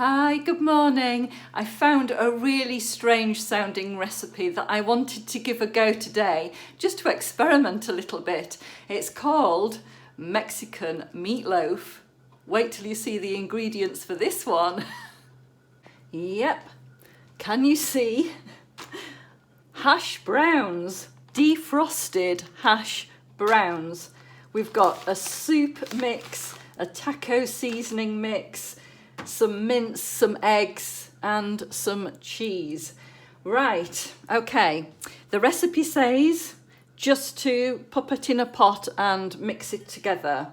Hi, good morning. I found a really strange sounding recipe that I wanted to give a go today, just to experiment a little bit. It's called Mexican meatloaf. Wait till you see the ingredients for this one. Yep, can you see? Hash browns, defrosted hash browns. We've got a soup mix, a taco seasoning mix, some mince, some eggs and some cheese. Right, okay, the recipe says just to pop it in a pot and mix it together.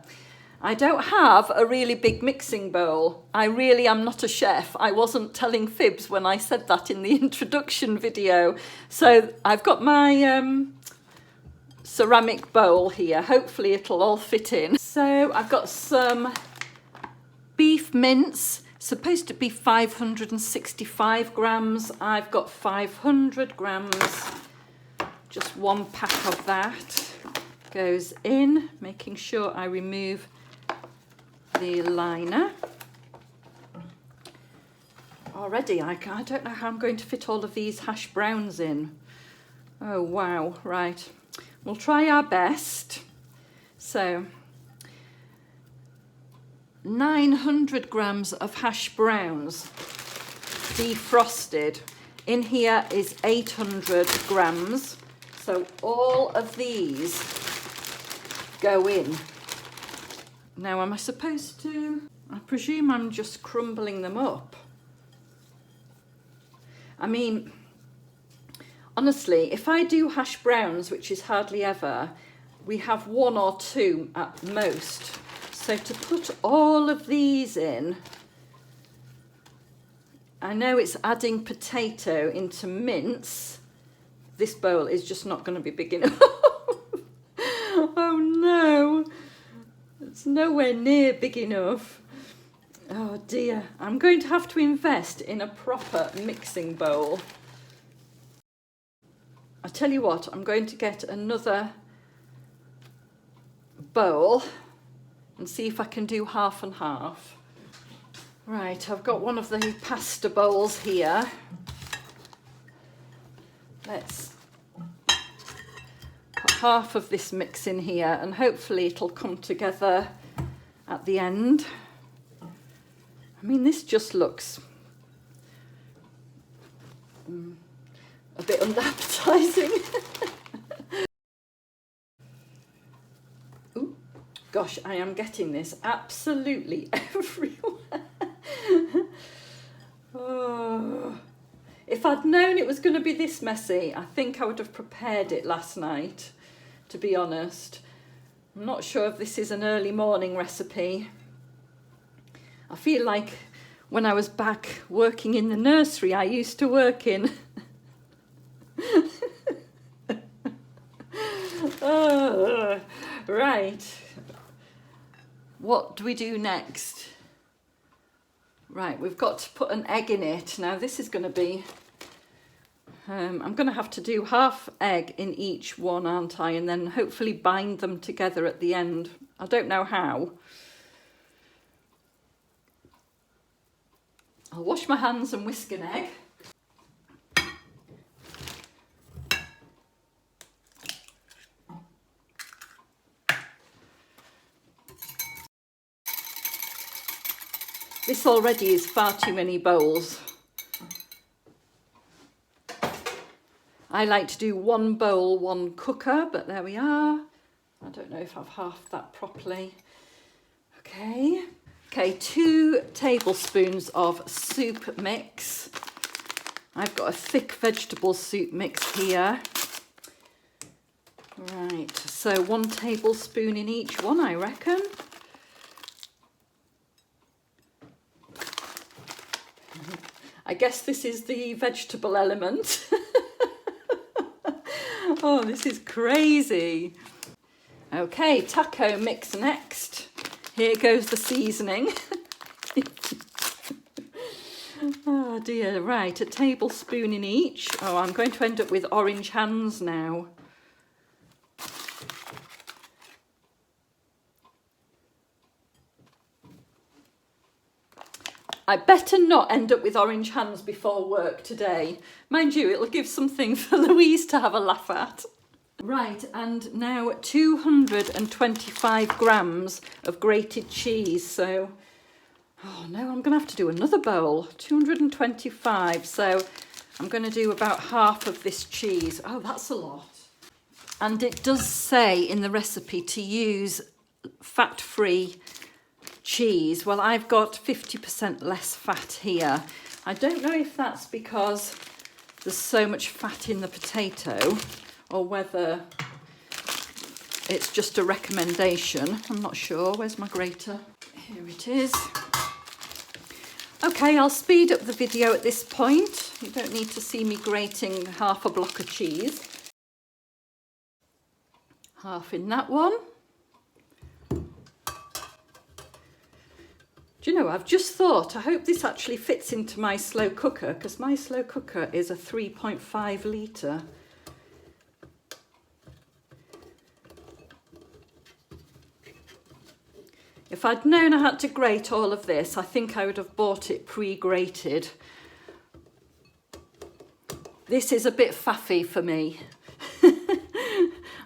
I don't have a really big mixing bowl. I really am not a chef. I wasn't telling fibs when I said that in the introduction video. So I've got my ceramic bowl here. Hopefully it'll all fit in. So I've got some beef mince, supposed to be 565 grams. I've got 500 grams. Just one pack of that goes in, making sure I remove the liner. Already, I don't know how I'm going to fit all of these hash browns in. Oh, wow, right. We'll try our best. So, 900 grams of hash browns defrosted. In here is 800 grams. So all of these go in. Now, am I supposed to? I presume I'm just crumbling them up. I mean, honestly, if I do hash browns, which is hardly ever, we have one or two at most. So to put all of these in, I know it's adding potato into mince. This bowl is just not going to be big enough. Oh no, it's nowhere near big enough. Oh dear, I'm going to have to invest in a proper mixing bowl. I tell you what, I'm going to get another bowl and see if I can do half and half. Right, I've got one of the pasta bowls here. Let's put half of this mix in here and hopefully it'll come together at the end. I mean, this just looks a bit unappetizing. Gosh, I am getting this absolutely everywhere. Oh. If I'd known it was going to be this messy, I think I would have prepared it last night, to be honest. I'm not sure if this is an early morning recipe. I feel like when I was back working in the nursery I used to work in. Oh, right. What do we do next? Right, we've got to put an egg in it. Now this is going to be, I'm going to have to do half egg in each one, aren't I? And then hopefully bind them together at the end. I don't know how. I'll wash my hands and whisk an egg. This already is far too many bowls. I like to do one bowl, one cooker, but there we are. I don't know if I've halved that properly. Okay. Okay, 2 tablespoons of soup mix. I've got a thick vegetable soup mix here. Right, so 1 tablespoon in each one, I reckon. I guess this is the vegetable element. Oh, this is crazy. Okay, taco mix next. Here goes the seasoning. Oh dear, right, a tablespoon in each. Oh, I'm going to end up with orange hands now. I better not end up with orange hands before work today. Mind you, it'll give something for Louise to have a laugh at. Right, and now 225 grams of grated cheese. So, oh no, I'm going to have to do another bowl. 225, so I'm going to do about half of this cheese. Oh, that's a lot. And it does say in the recipe to use fat-free cheese. Well, I've got 50% less fat here. I don't know if that's because there's so much fat in the potato or whether it's just a recommendation. I'm not sure. Where's my grater? Here it is. Okay, I'll speed up the video at this point. You don't need to see me grating half a block of cheese. Half in that one. Do you know, I've just thought, I hope this actually fits into my slow cooker, because my slow cooker is a 3.5 litre. If I'd known I had to grate all of this, I think I would have bought it pre-grated. This is a bit faffy for me.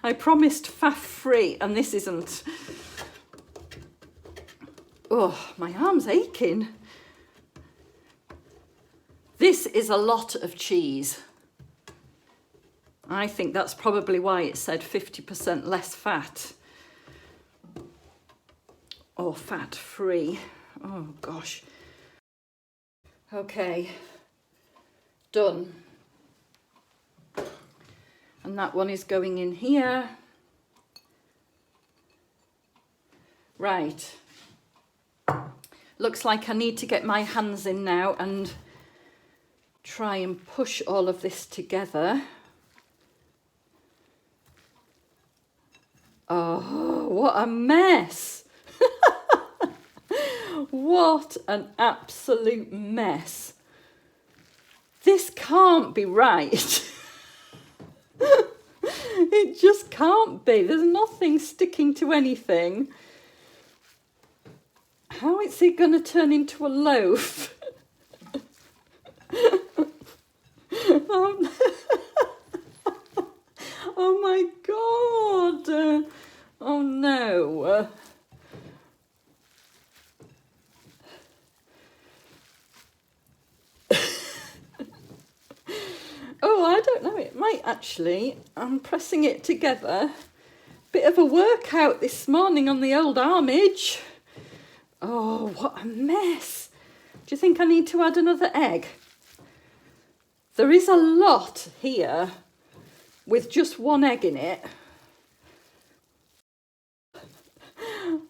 I promised faff-free and this isn't. Oh, my arm's aching. This is a lot of cheese. I think that's probably why it said 50% less fat. Or fat-free. Oh gosh. Okay, done. And that one is going in here. Right. Looks like I need to get my hands in now and try and push all of this together. Oh, what a mess. What an absolute mess. This can't be right. It just can't be. There's nothing sticking to anything. How is it going to turn into a loaf? Oh my God. Oh no. Oh, I don't know, it might actually. I'm pressing it together. Bit of a workout this morning on the old armage. Oh, what a mess. Do you think I need to add another egg? There is a lot here with just one egg in it.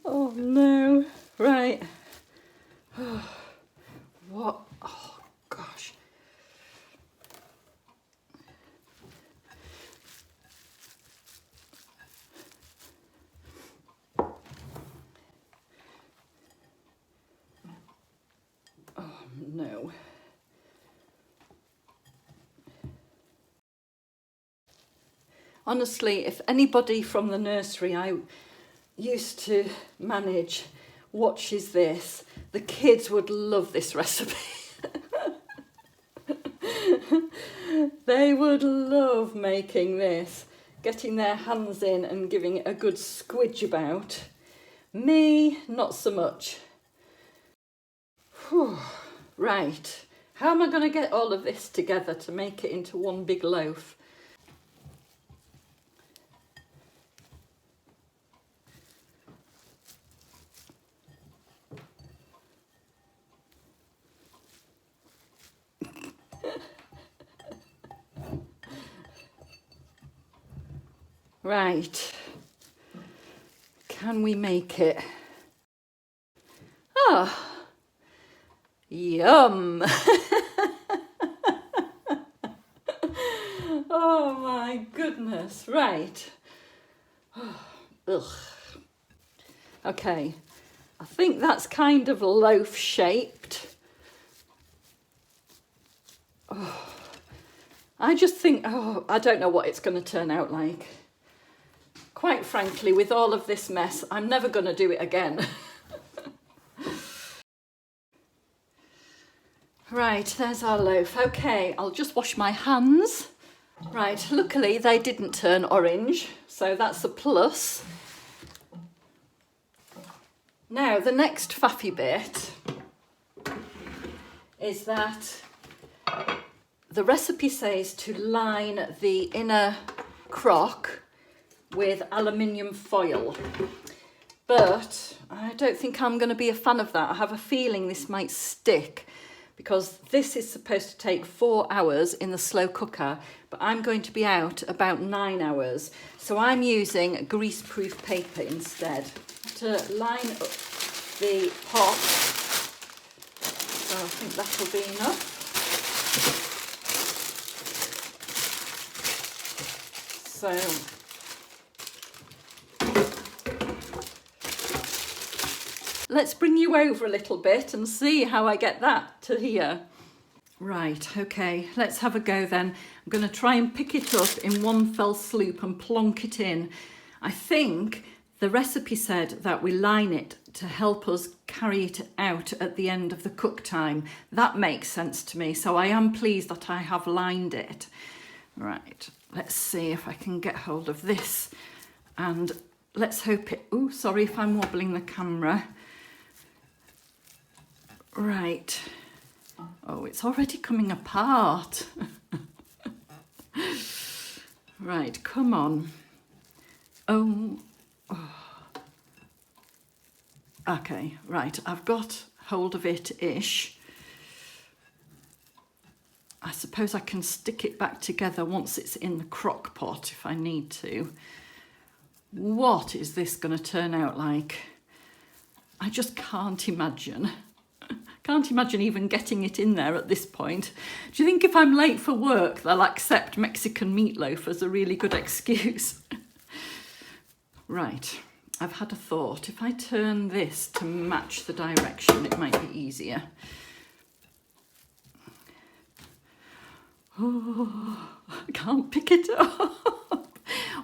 Oh no, right. What? Oh gosh. Oh no. Honestly, if anybody from the nursery I used to manage watches this, the kids would love this recipe. They would love making this, getting their hands in and giving it a good squidge about. Me, not so much. Whew. Right, how am I going to get all of this together to make it into one big loaf? Right, can we make it? Ah, yum. Oh my goodness, right. Ugh. Okay, I think that's kind of loaf shaped. Oh, I just think, oh, I don't know what it's going to turn out like. Quite frankly, with all of this mess, I'm never going to do it again. Right, there's our loaf. Okay, I'll just wash my hands. Right, luckily they didn't turn orange, so that's a plus. Now, the next faffy bit is that the recipe says to line the inner crock with aluminium foil. But I don't think I'm going to be a fan of that. I have a feeling this might stick because this is supposed to take 4 hours in the slow cooker, but I'm going to be out about 9 hours. So I'm using greaseproof paper instead to line up the pot. So I think that'll be enough. So let's bring you over a little bit and see how I get that to here. Right, okay, let's have a go then. I'm going to try and pick it up in one fell swoop and plonk it in. I think the recipe said that we line it to help us carry it out at the end of the cook time. That makes sense to me, so I am pleased that I have lined it. Right, let's see if I can get hold of this and let's hope it... Oh, sorry if I'm wobbling the camera. Right. Oh, it's already coming apart. Right, come on. Oh. Okay, right, I've got hold of it-ish. I suppose I can stick it back together once it's in the crock pot if I need to. What is this going to turn out like? I just can't imagine. Can't imagine even getting it in there at this point. Do you think if I'm late for work, they'll accept Mexican meatloaf as a really good excuse? Right, I've had a thought. If I turn this to match the direction, it might be easier. Oh, I can't pick it up.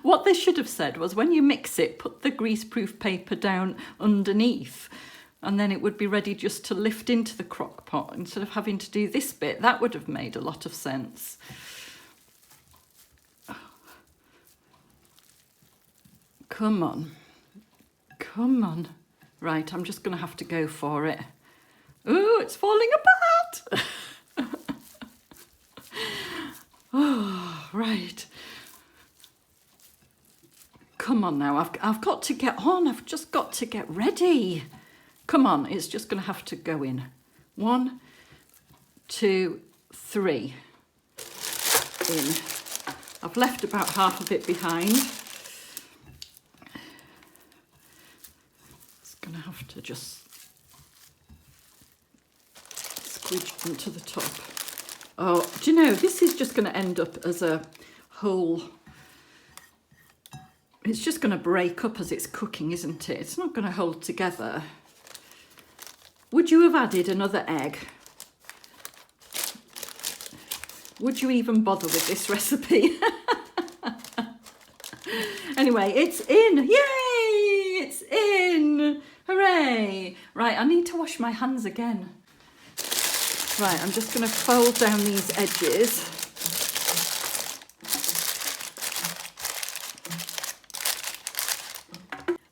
What they should have said was when you mix it, put the greaseproof paper down underneath and then it would be ready just to lift into the crock pot instead of having to do this bit. That would have made a lot of sense. Come on. Come on. Right, I'm just going to have to go for it. Ooh, it's falling apart. Oh, right. Come on now, I've got to get on. I've just got to get ready. Come on, it's just going to have to go in. 1, 2, 3. In. I've left about half of it behind. It's going to have to just squidge into the top. Oh, do you know, this is just going to end up as a whole... It's just going to break up as it's cooking, isn't it? It's not going to hold together. Would you have added another egg? Would you even bother with this recipe? Anyway, it's in. Yay! It's in. Hooray! Right, I need to wash my hands again. Right, I'm just going to fold down these edges.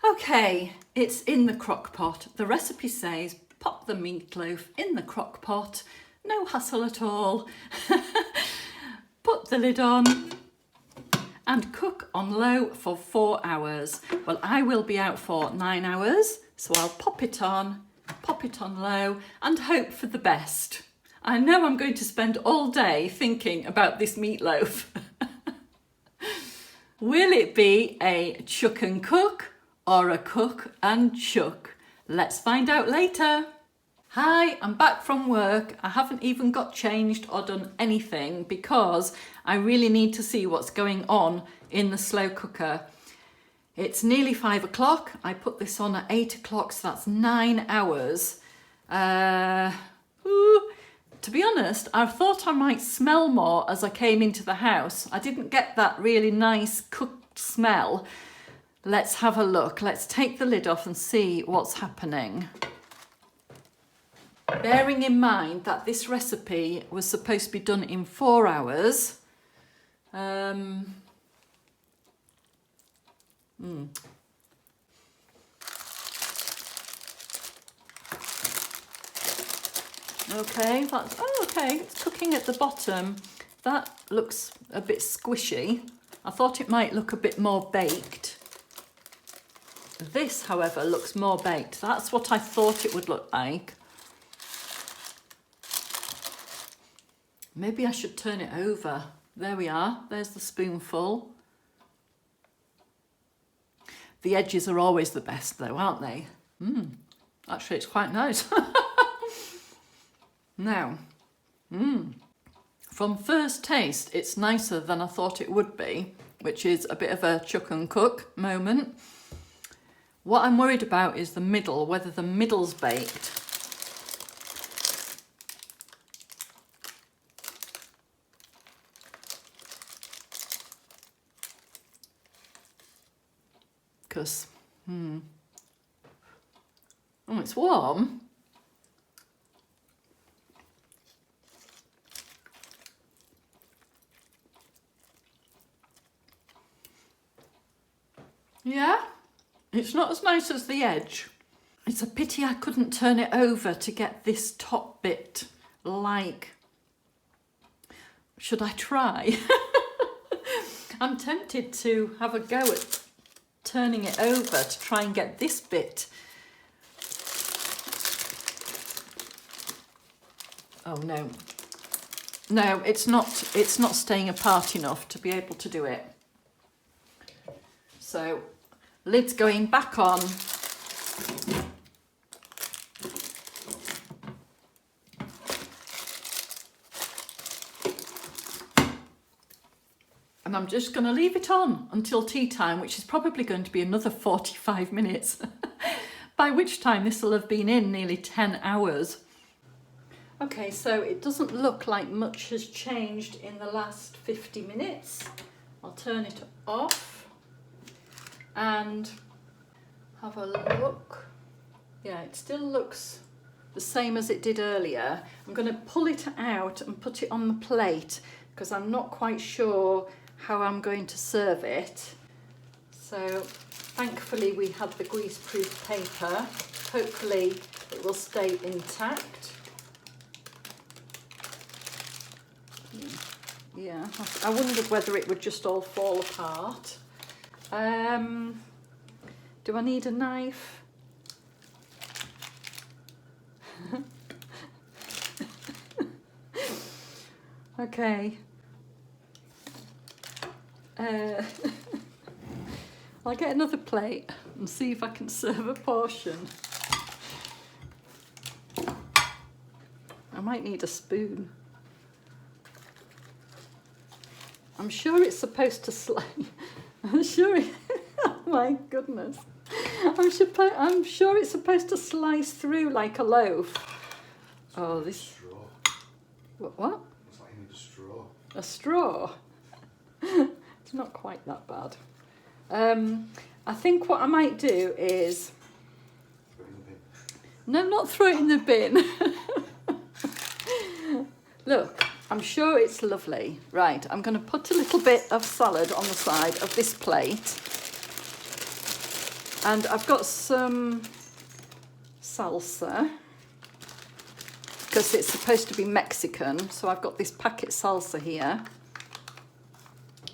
Okay, it's in the crock pot. The recipe says pop the meatloaf in the crock pot. No hassle at all. Put the lid on and cook on low for 4 hours. Well, I will be out for 9 hours, so I'll pop it on low and hope for the best. I know I'm going to spend all day thinking about this meatloaf. Will it be a chuck and cook or a cook and chuck? Let's find out later. Hi, I'm back from work. I haven't even got changed or done anything because I really need to see what's going on in the slow cooker. It's nearly 5 o'clock. I put this on at 8 o'clock, so that's 9 hours. To be honest, I thought I might smell more as I came into the house. I didn't get that really nice cooked smell. Let's have a look. Let's take the lid off and see what's happening. Bearing in mind that this recipe was supposed to be done in 4 hours. Okay, that's, oh, okay, it's cooking at the bottom. That looks a bit squishy. I thought it might look a bit more baked. This, however, looks more baked. That's what I thought it would look like. Maybe I should turn it over. There we are. There's the spoonful. The edges are always the best though, aren't they? Actually, it's quite nice. Now, from first taste, it's nicer than I thought it would be, which is a bit of a chuck and cook moment. What I'm worried about is the middle, whether the middle's baked. Because, oh, it's warm. Yeah, it's not as nice as the edge. It's a pity I couldn't turn it over to get this top bit like. Should I try? I'm tempted to have a go at turning it over to try and get this bit. Oh no. No, it's not staying apart enough to be able to do it. So, lid's going back on. And I'm just going to leave it on until tea time, which is probably going to be another 45 minutes, by which time this will have been in nearly 10 hours. Okay, so it doesn't look like much has changed in the last 50 minutes. I'll turn it off and have a look. Yeah, it still looks the same as it did earlier. I'm going to pull it out and put it on the plate because I'm not quite sure how I'm going to serve it. So thankfully we had the greaseproof paper. Hopefully it will stay intact. Yeah, I wondered whether it would just all fall apart. Do I need a knife? Okay. I'll get another plate and see if I can serve a portion. I might need a spoon. I'm sure it's supposed to slice. I'm sure it, oh my goodness. I'm sure it's supposed to slice through like a loaf. Oh, this. Straw. What? It's like you need a straw. A straw? It's not quite that bad. I think what I might do is. Throw it in the bin. No, not throw it in the bin. Look, I'm sure it's lovely. Right, I'm going to put a little bit of salad on the side of this plate. And I've got some salsa, because it's supposed to be Mexican. So I've got this packet salsa here.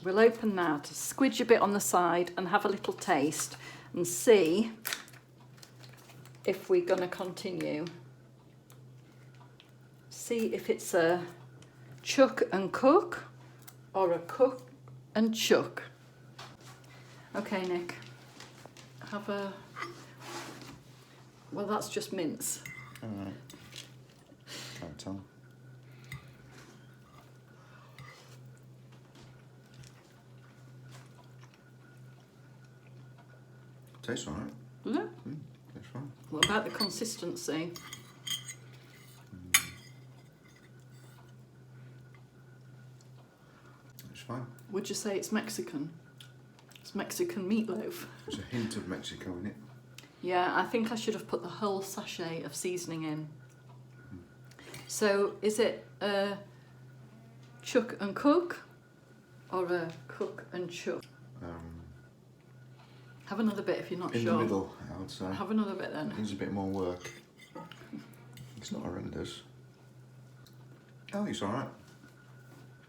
We'll open that, squidge a bit on the side and have a little taste and see if we're going to continue. See if it's a chuck and cook or a cook and chuck. Okay, Nick, have a, well, that's just mince. All right. Can't tell. Tastes all right. Does it? Tastes fine. What about the consistency? It's fine. Would you say it's Mexican? It's Mexican meatloaf. There's a hint of Mexico in it. Yeah, I think I should have put the whole sachet of seasoning in. So is it a chuck and cook or a cook and chuck? Have another bit if you're not In sure. the middle, I would say. Have another bit then. Needs a bit more work. It's not horrendous. Oh, it's alright.